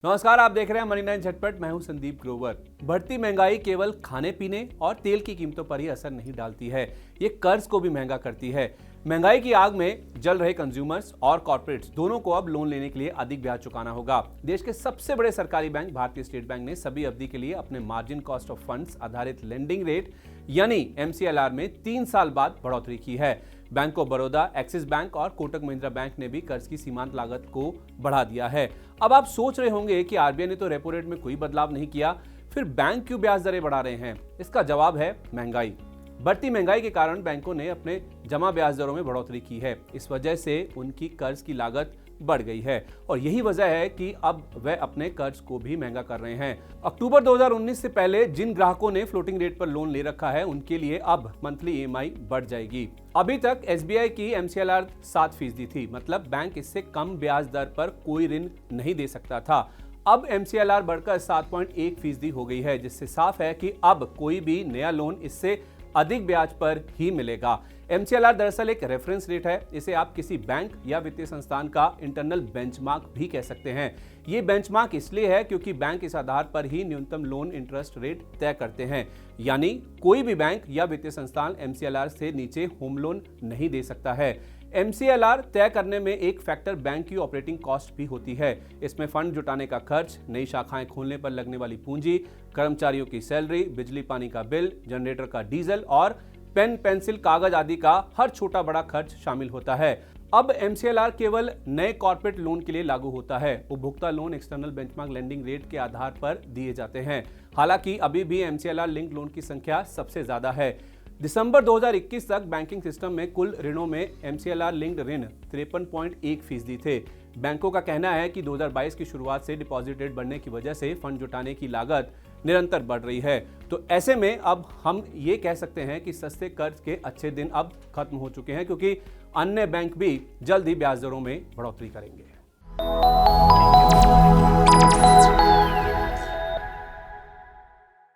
नमस्कार, आप देख रहे हैं मनी 9 झटपट। मैं हूं संदीप ग्रोवर। बढ़ती महंगाई केवल खाने पीने और तेल की कीमतों पर ही असर नहीं डालती है, ये कर्ज को भी महंगा करती है। महंगाई की आग में जल रहे कंज्यूमर्स और कॉर्पोरेट्स दोनों को अब लोन लेने के लिए अधिक ब्याज चुकाना होगा। देश के सबसे बड़े सरकारी बैंक भारतीय स्टेट बैंक ने सभी अवधि के लिए अपने मार्जिन कॉस्ट ऑफ फंड्स आधारित लेंडिंग रेट यानी MCLR में 3 साल बाद बढ़ोतरी की है। Bank of Baroda, axis bank और कोटक महिंद्रा बैंक ने भी कर्ज की सीमांत लागत को बढ़ा दिया है। अब आप सोच रहे होंगे कि RBI ने तो रेपो रेट में कोई बदलाव नहीं किया, फिर बैंक क्यों ब्याज दरें बढ़ा रहे हैं? इसका जवाब है महंगाई। बढ़ती महंगाई के कारण बैंकों ने अपने जमा ब्याज दरों में बढ़ोतरी की है। इस वजह से उनकी कर्ज की लागत बढ़ गई है और यही वजह है कि अब वे अपने कर्ज को भी महंगा कर रहे हैं। अक्टूबर 2019 से पहले जिन ग्राहकों ने फ्लोटिंग रेट पर लोन ले रखा है, उनके लिए अब मंथली EMI बढ़ जाएगी। अभी तक SBI की MCLR 7% थी, मतलब बैंक इससे कम ब्याज दर पर कोई ऋण नहीं दे सकता था। अब MCLR बढ़कर 7.1% हो गई है, जिससे साफ है कि अब कोई भी नया लोन इससे अधिक ब्याज पर ही मिलेगा। MCLR दरअसल एक रेफरेंस रेट है। इसे आप किसी बैंक या वित्तीय संस्थान का इंटरनल बेंचमार्क भी कह सकते हैं। ये बेंचमार्क इसलिए है क्योंकि बैंक इस आधार पर ही न्यूनतम लोन इंटरेस्ट रेट तय करते हैं, यानी कोई भी बैंक या वित्तीय संस्थान MCLR से नीचे होम लोन नहीं दे सकता है। MCLR तय करने में एक फैक्टर बैंक की ऑपरेटिंग कॉस्ट भी होती है। इसमें फंड जुटाने का खर्च, नई शाखाएं खोलने पर लगने वाली पूंजी, कर्मचारियों की सैलरी, बिजली पानी का बिल, जनरेटर का डीजल और पेन, पेंसिल, कागज आदि का हर छोटा बड़ा खर्च शामिल होता है। अब MCLR केवल नए कॉर्पोरेट लोन के लिए लागू होता है। उपभोक्ता loan external benchmark lending rate के आधार पर दिए जाते हैं। हालांकि अभी भी MCLR लिंक लोन की संख्या सबसे ज्यादा है। दिसंबर 2021 तक बैंकिंग सिस्टम में कुल ऋणों में MCLR लिंक्ड ऋण 53.1% थे। बैंकों का कहना है कि 2022 की शुरुआत से डिपॉजिट रेट बढ़ने की वजह से फंड जुटाने की लागत निरंतर बढ़ रही है। तो ऐसे में अब हम ये कह सकते हैं कि सस्ते कर्ज के अच्छे दिन अब खत्म हो चुके हैं, क्योंकि अन्य बैंक भी जल्द ही ब्याज दरों में बढ़ोतरी करेंगे।